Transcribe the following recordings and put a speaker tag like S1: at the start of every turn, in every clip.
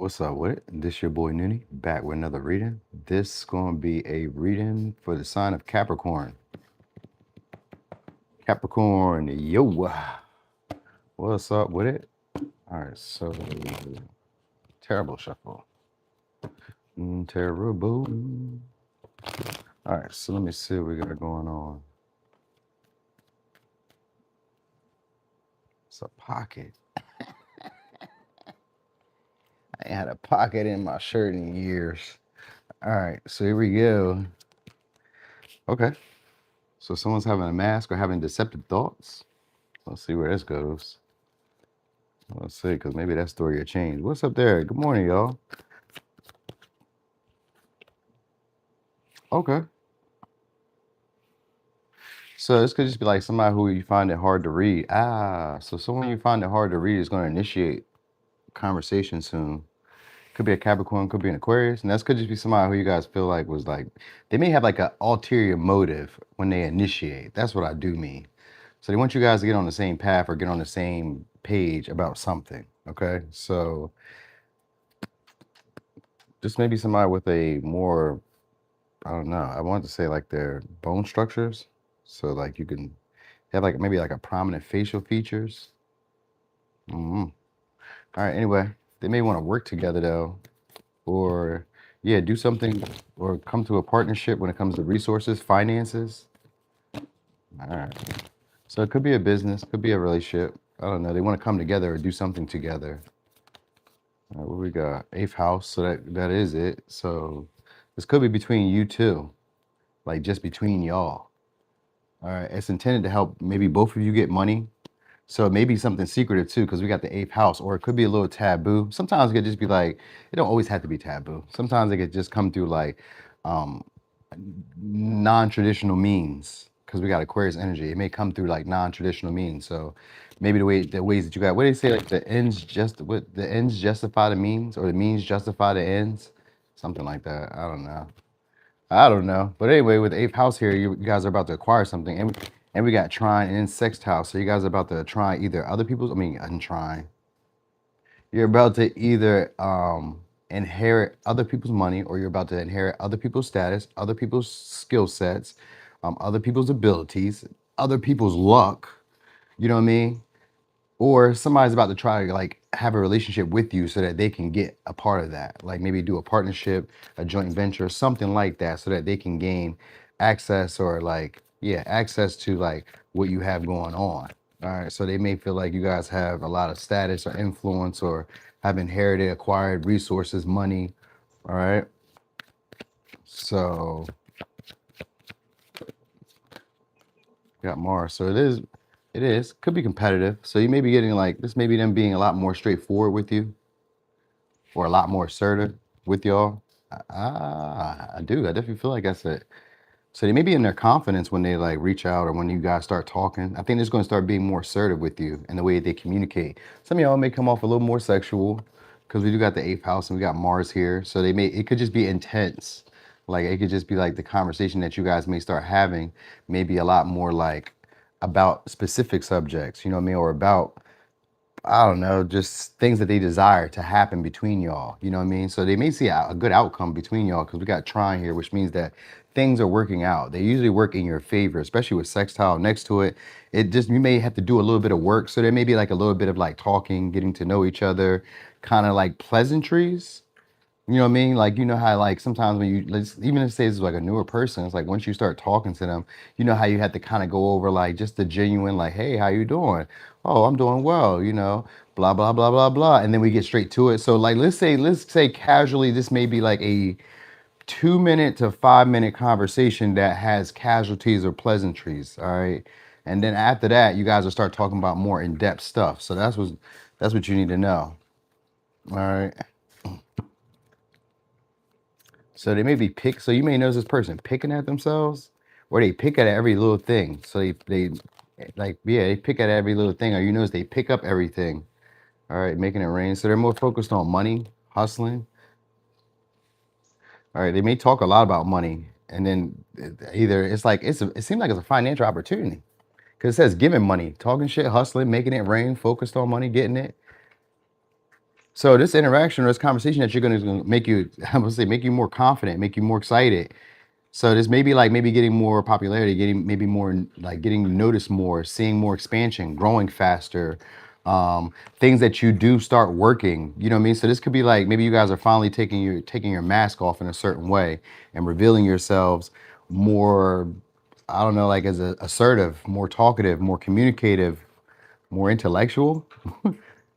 S1: What's up with it? This your boy Noonie, back with another reading. This gonna be a reading for the sign of Capricorn. Capricorn, yo. What's up with it? Alright, so terrible shuffle. Terrible. Alright, so let me see what we got going on. It's a pocket. I ain't had a pocket in my shirt in years. Alright, so here we go. Okay. So someone's having a mask or having deceptive thoughts. Let's see where this goes. Let's see, because maybe that story will change. What's up there? Good morning, y'all. Okay. So this could just be like somebody who you find it hard to read. So someone you find it hard to read is going to initiate conversation soon. Could be a Capricorn, could be an Aquarius, and that could just be somebody who you guys feel like was like, they may have like an ulterior motive when they initiate. That's what I do mean. So they want you guys to get on the same path or get on the same page about something. Okay, so just maybe somebody with a more, I don't know, I wanted to say like their bone structures. So like you can have like maybe like a prominent facial features. All right, anyway, they may want to work together though, or yeah, do something or come to a partnership when it comes to resources, finances. All right. So it could be a business, could be a relationship. I don't know. They want to come together or do something together. All right, what we got? Eighth house. So that is it. So this could be between you two, like just between y'all. All right. It's intended to help maybe both of you get money. So it may be something secretive too, because we got the eighth house, or it could be a little taboo. Sometimes it could just be like, it don't always have to be taboo. Sometimes it could just come through like um, non-traditional means, because we got Aquarius energy. It may come through like non-traditional means. So maybe the ways that you got, what do they say, like the ends justify the means, or the means justify the ends, something like that. I don't know. But anyway, with the eighth house here, you guys are about to acquire something. And we got trine and sextile house. So you guys are about to try either other people's, untrine. You're about to either inherit other people's money, or you're about to inherit other people's status, other people's skill sets, other people's abilities, other people's luck. You know what I mean? Or somebody's about to try to like have a relationship with you so that they can get a part of that. Like maybe do a partnership, a joint venture, something like that, so that they can gain access, or like, yeah, access to like what you have going on. All right. So they may feel like you guys have a lot of status or influence, or have inherited, acquired resources, money. All right. So got Mars. So it is, could be competitive. So you may be getting like, this may be them being a lot more straightforward with you, or a lot more assertive with y'all. I do. I definitely feel like that's it. So they may be in their confidence when they like reach out, or when you guys start talking. I think they're going to start being more assertive with you in the way they communicate. Some of y'all may come off a little more sexual, because we do got the eighth house and we got Mars here. So it could just be intense. Like it could just be like the conversation that you guys may start having may be a lot more like about specific subjects, you know what I mean? Or about, I don't know, just things that they desire to happen between y'all. You know what I mean? So they may see a good outcome between y'all, because we got trine here, which means that things are working out. They usually work in your favor, especially with sextile next to it. You may have to do a little bit of work. So there may be like a little bit of like talking, getting to know each other, kind of like pleasantries. You know what I mean? Like, you know how like sometimes when even if say it's like a newer person, it's like once you start talking to them, you know how you have to kind of go over like just the genuine, like, hey, how you doing? Oh, I'm doing well, blah, blah, blah, blah, blah. And then we get straight to it. So like, let's say casually, this may be like a 2 minute to 5 minute conversation that has casualties or pleasantries. All right. And then after that, you guys will start talking about more in-depth stuff. So that's what you need to know. All right. So they may be so you may notice this person picking at themselves, or they pick at every little thing. So they like, yeah, they pick at every little thing, or you notice they pick up everything. All right, making it rain. So they're more focused on money, hustling. All right, they may talk a lot about money, and then either it's like it seems like it's a financial opportunity, because it says giving money, talking shit, hustling, making it rain, focused on money, getting it. So this interaction or this conversation that you're going to make you, I would say, make you more confident, make you more excited. So this may be like maybe getting more popularity, getting maybe more like getting noticed more, seeing more expansion, growing faster, things that you do start working. You know what I mean? So this could be like maybe you guys are finally taking your mask off in a certain way and revealing yourselves more. I don't know, like as assertive, more talkative, more communicative, more intellectual.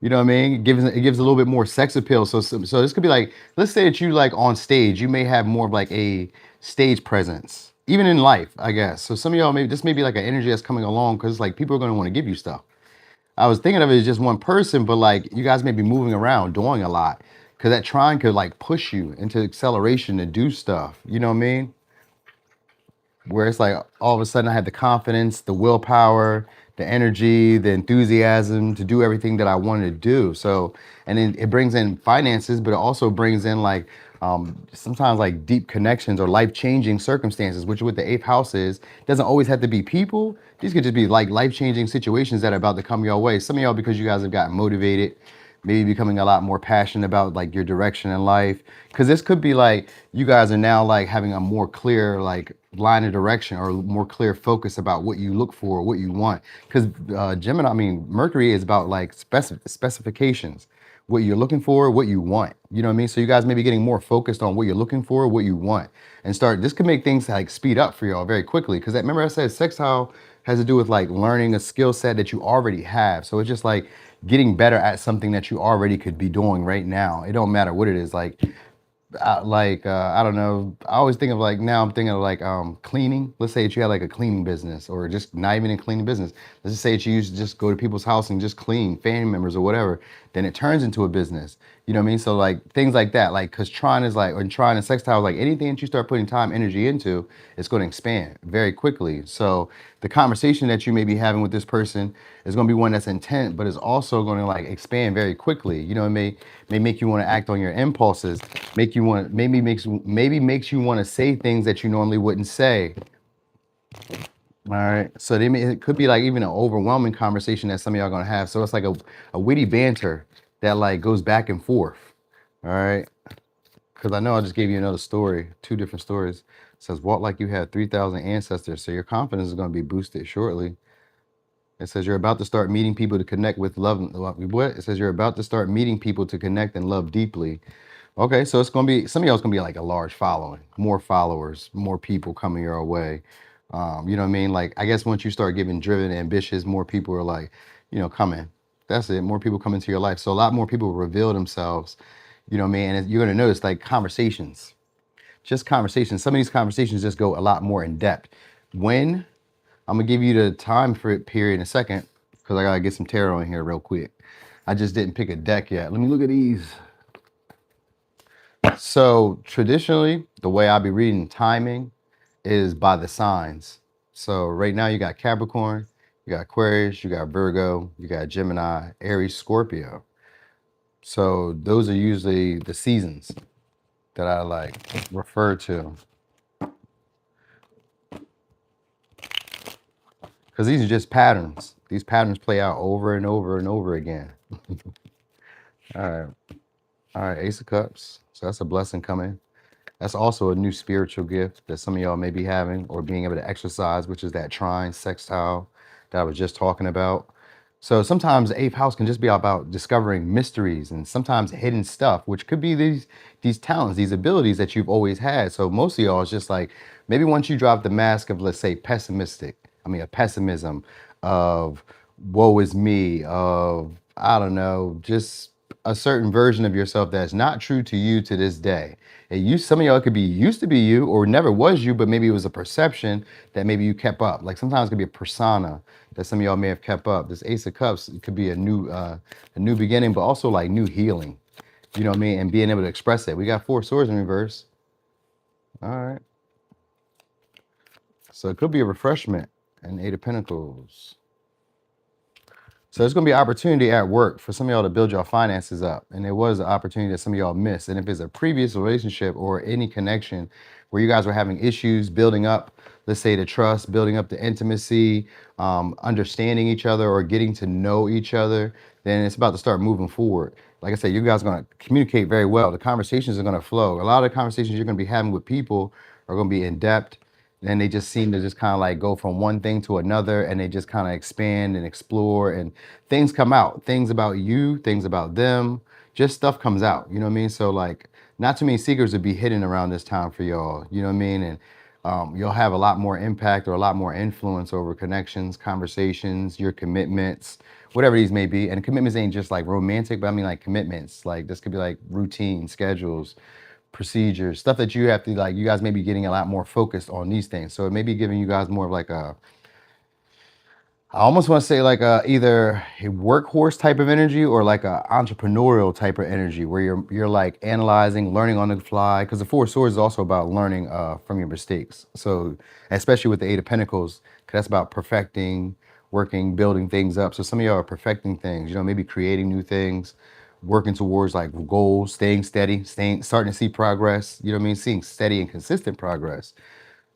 S1: You know what I mean? It gives a little bit more sex appeal. So this could be like, let's say that you like on stage, you may have more of like a stage presence, even in life, I guess. So some of y'all maybe this may be like an energy that's coming along because like people are going to want to give you stuff. I was thinking of it as just one person, but like you guys may be moving around, doing a lot, because that trine could like push you into acceleration to do stuff. You know what I mean? Where it's like all of a sudden I had the confidence, the willpower, the energy, the enthusiasm to do everything that I wanted to do. So, and then it brings in finances, but it also brings in like sometimes like deep connections or life-changing circumstances, which what the eighth house is. Doesn't always have to be people. These could just be like life-changing situations that are about to come your way. Some of y'all, because you guys have gotten motivated, maybe becoming a lot more passionate about like your direction in life, because this could be like you guys are now like having a more clear like line of direction or more clear focus about what you look for, what you want, because Gemini, I mean Mercury is about like specifications, what you're looking for, what you want. You know what I mean? So you guys may be getting more focused on what you're looking for, what you want, and start. This could make things like speed up for y'all very quickly. Because remember I said sextile has to do with like learning a skill set that you already have. So it's just like getting better at something that you already could be doing right now. It don't matter what it is. I don't know. I always think of like now I'm thinking of like cleaning. Let's say that you had like a cleaning business or just not even a cleaning business. Let's just say that you used to just go to people's house and just clean family members or whatever. Then it turns into a business. You know what I mean? So like things like that, like because trine is like, and trine and sextile, like anything that you start putting time, energy into, it's going to expand very quickly. So the conversation that you may be having with this person is going to be one that's intent, but is also going to like expand very quickly. You know, it may make you want to act on your impulses, make you want maybe makes you want to say things that you normally wouldn't say. All right. So it could be like even an overwhelming conversation that some of y'all gonna have. So it's like a witty banter that like goes back and forth. All right. Because I know I just gave you another story, two different stories. It says walk like you have 3,000 ancestors. So your confidence is gonna be boosted shortly. It says you're about to start meeting people to connect with love. What? It says you're about to start meeting people to connect and love deeply. Okay, so it's gonna be some of y'all. It's gonna be like a large following, more followers, more people coming your way. You know what I mean? Like I guess once you start getting driven, ambitious, more people are like, coming. That's it. More people come into your life. So a lot more people reveal themselves. You know what I mean? And you're gonna notice like conversations, just conversations. Some of these conversations just go a lot more in depth. When I'm gonna give you the time for it period in a second because I gotta get some tarot in here real quick. I just didn't pick a deck yet. Let me look at these. So traditionally, the way I be reading timing is by the signs. So right now you got Capricorn, you got Aquarius, you got Virgo, you got Gemini, Aries, Scorpio. So those are usually the seasons that I like refer to. Because these are just patterns. These patterns play out over and over and over again. All right. All right, Ace of Cups. So that's a blessing coming. That's also a new spiritual gift that some of y'all may be having or being able to exercise, which is that trine sextile that I was just talking about. So sometimes the eighth house can just be about discovering mysteries and sometimes hidden stuff, which could be these talents, these abilities that you've always had. So most of y'all is just like maybe once you drop the mask of, let's say, a pessimism of woe is me, of I don't know, just a certain version of yourself that's not true to you to this day. Some of y'all could be used to be you or never was you, but maybe it was a perception that maybe you kept up. Like sometimes it could be a persona that some of y'all may have kept up. This Ace of Cups, it could be a new beginning, but also like new healing. You know what I mean? And being able to express it. We got Four Swords in reverse. All right. So it could be a refreshment and Eight of Pentacles. So there's going to be opportunity at work for some of y'all to build your finances up. And there was an opportunity that some of y'all missed. And if it's a previous relationship or any connection where you guys were having issues building up, let's say the trust, building up the intimacy, understanding each other or getting to know each other, then it's about to start moving forward. Like I said, you guys are going to communicate very well. The conversations are going to flow. A lot of the conversations you're going to be having with people are going to be in depth. And they just seem to just kind of like go from one thing to another, and they just kind of expand and explore, and things come out, things about you, things about them, just stuff comes out. You know what I mean? So like, not too many secrets would be hidden around this time for y'all. You know what I mean? And you'll have a lot more impact or a lot more influence over connections, conversations, your commitments, whatever these may be. And commitments ain't just like romantic, but I mean like commitments. Like this could be like routine, schedules, procedures, stuff that you have to like, you guys may be getting a lot more focused on these things. So it may be giving you guys more of like a, I almost want to say like either a workhorse type of energy or like a entrepreneurial type of energy where you're like analyzing, learning on the fly. Because the Four of Swords is also about learning from your mistakes. So especially with the Eight of Pentacles, 'cause that's about perfecting, working, building things up. So some of y'all are perfecting things. You know, maybe creating new things, working towards like goals, staying steady, starting to see progress. You know what I mean? Seeing steady and consistent progress.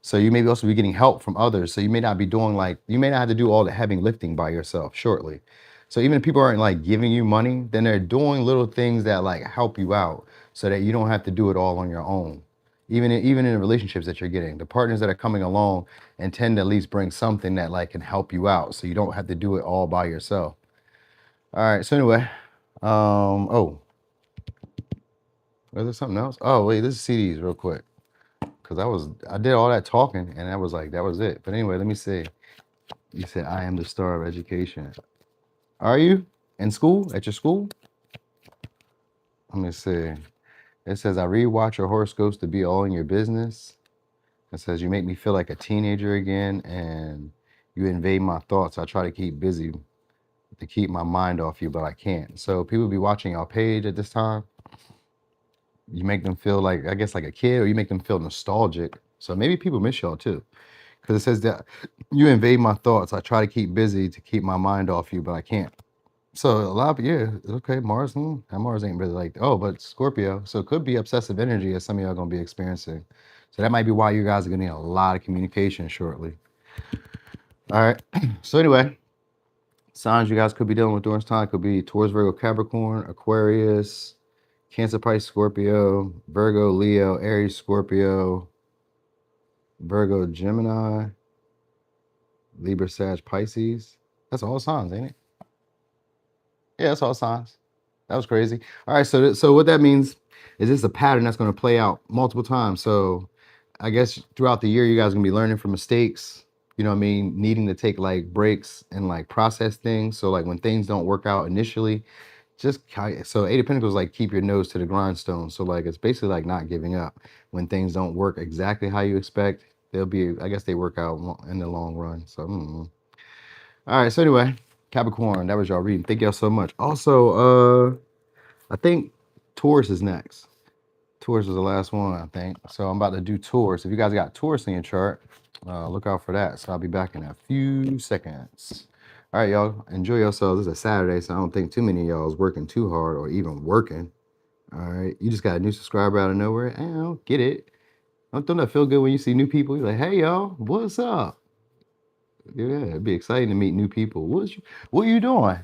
S1: So you may also be getting help from others. So you may not be doing like, you may not have to do all the heavy lifting by yourself shortly. So even if people aren't like giving you money, then they're doing little things that like help you out so that you don't have to do it all on your own. Even in the relationships that you're getting, the partners that are coming along and tend to at least bring something that like can help you out so you don't have to do it all by yourself. All right. So anyway, oh, was there something else? Oh, wait, this is CDs real quick. Cause I did all that talking and that was it. But anyway, let me see. You said I am the star of education. Are you in school, at your school? Let me see. It says I rewatch your horoscopes to be all in your business. It says you make me feel like a teenager again and you invade my thoughts. I try to keep busy to keep my mind off you, but I can't. So people be watching your page at this time. You make them feel like, I guess, like a kid, or you make them feel nostalgic. So maybe people miss y'all too. Because it says that you invade my thoughts. I try to keep busy to keep my mind off you, but I can't. So a lot of, yeah, okay, Mars, and Mars ain't really like, oh, but Scorpio. So it could be obsessive energy as some of y'all gonna be experiencing. So that might be why you guys are getting a lot of communication shortly. All right. So anyway, signs you guys could be dealing with during this time could be Taurus, Virgo, Capricorn, Aquarius, Cancer, Pisces, Scorpio, Virgo, Leo, Aries, Scorpio, Virgo, Gemini, Libra, Sag, Pisces. That's all signs, ain't it? Yeah, that's all signs. That was crazy. All right, so what that means is this a pattern that's going to play out multiple times. So I guess throughout the year, you guys are going to be learning from mistakes. You know what I mean? Needing to take like breaks and like process things. So like when things don't work out initially, so Eight of Pentacles like keep your nose to the grindstone. So like it's basically like not giving up. When things don't work exactly how you expect, they'll be, I guess they work out in the long run. So all right, so anyway, Capricorn, that was y'all reading. Thank y'all so much. Also, I think Taurus is next. Taurus is the last one, I think. So I'm about to do Taurus. If you guys got Taurus in your chart, look out for that. So I'll be back in a few seconds. All right, y'all, enjoy yourselves. It's a Saturday, so I don't think too many of y'all is working too hard or even working. All right, you just got a new subscriber out of nowhere. I don't get it. Don't that feel good when you see new people? You're like, hey, y'all, what's up? Yeah, it'd be exciting to meet new people. What are you doing?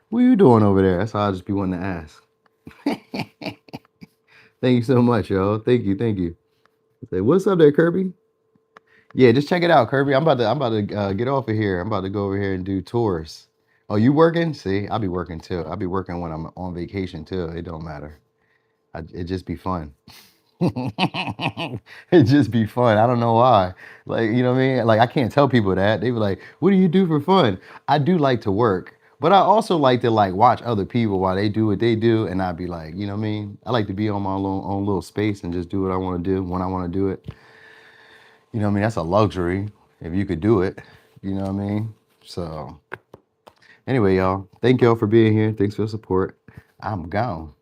S1: What are you doing over there? That's all I just be wanting to ask. Thank you so much, y'all. Thank you, thank you. Say, what's up there, Kirby? Yeah, just check it out, Kirby. I'm about to get off of here. I'm about to go over here and do tours. Oh, you working? See, I'll be working too. I'll be working when I'm on vacation too. It don't matter. It just be fun. It just be fun. I don't know why. Like, you know what I mean? Like, I can't tell people that. They be like, what do you do for fun? I do like to work, but I also like to like watch other people while they do what they do. And I'd be like, you know what I mean? I like to be on my own little space and just do what I want to do when I want to do it. You know what I mean? That's a luxury if you could do it. You know what I mean? So anyway, y'all, thank y'all for being here. Thanks for the support. I'm gone.